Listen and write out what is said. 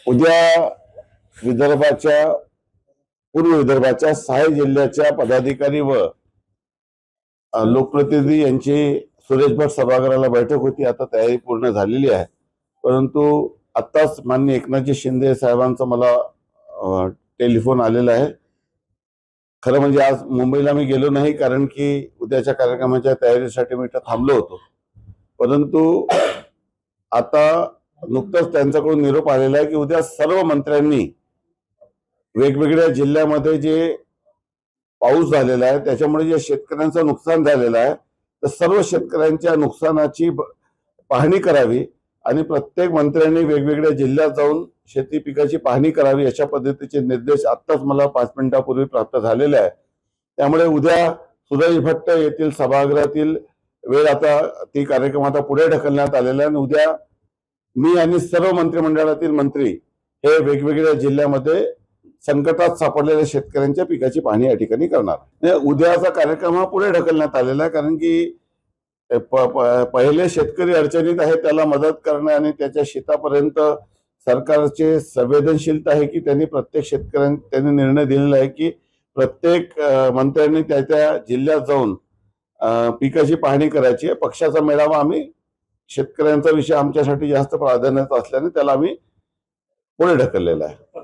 उद्या विदर्भाच्या पूर्व विदर्भाच्या 6 जिल्ह्याच्या पदाधिकारी व लोकप्रतिनिधी यांची सुरेश भट सभागृहाला बैठक होती। आता तयारी पूर्ण झालेली आहे, परंतु आत्ताच माननीय एकनाथजी शिंदे साहेबांचा मला टेलिफोन आलेला आहे। खरं म्हणजे आज मुंबईला मी गेलो नाही, कारण की उद्याच्या कार्यक्रमाच्या तयारीसाठी मी इथं थांबलो होतो। परंतु आता नुकताच त्यांच्याकडून निरोप आलेला आहे की उद्या सर्व मंत्र्यांनी वेगवेगळ्या जिल्ह्यामध्ये जे पाऊस झालेला आहे त्याच्यामुळे जे शेतकऱ्यांचं नुकसान झालेलं आहे, तर सर्व शेतकऱ्यांच्या नुकसानाची पाहणी करावी आणि प्रत्येक मंत्र्यांनी वेगवेगळ्या जिल्ह्यात जाऊन शेती पिकाची पाहणी करावी, अशा पद्धतीचे निर्देश आत्ताच मला 5 मिनिटांपूर्वी प्राप्त झालेले आहे। त्यामुळे उद्या सुरेश भट येथील सभागृहातील वेळ आता ती कार्यक्रम आता पुढे ढकलण्यात आलेला आहे आणि उद्या मी आणि सर्व मंत्रिमंडळातील मंत्री हे वेगवेगळ्या जिल्ह्यामध्ये संकटात सापडलेल्या शेतकऱ्यांच्या पिकाची पाहणी या ठिकाणी करणार। उद्याचा कार्यक्रम हा पुढे ढकलण्यात आलेला आहे, कारण की पहिले शेतकरी अडचणीत आहे त्याला मदत करणे आणि त्याच्या शेतापर्यंत सरकारचे संवेदनशीलता आहे की त्यांनी प्रत्येक त्यांनी निर्णय दिलेला आहे की प्रत्येक मंत्र्यांनी त्या जिल्ह्यात जाऊन पिकाची पाहणी करायची आहे। पक्षाचा मेळावा आम्ही शेतकऱ्यांचा विषय आमच्यासाठी जास्त प्राधान्याचा असल्याने त्याला आम्ही पुढे ढकललेला आहे।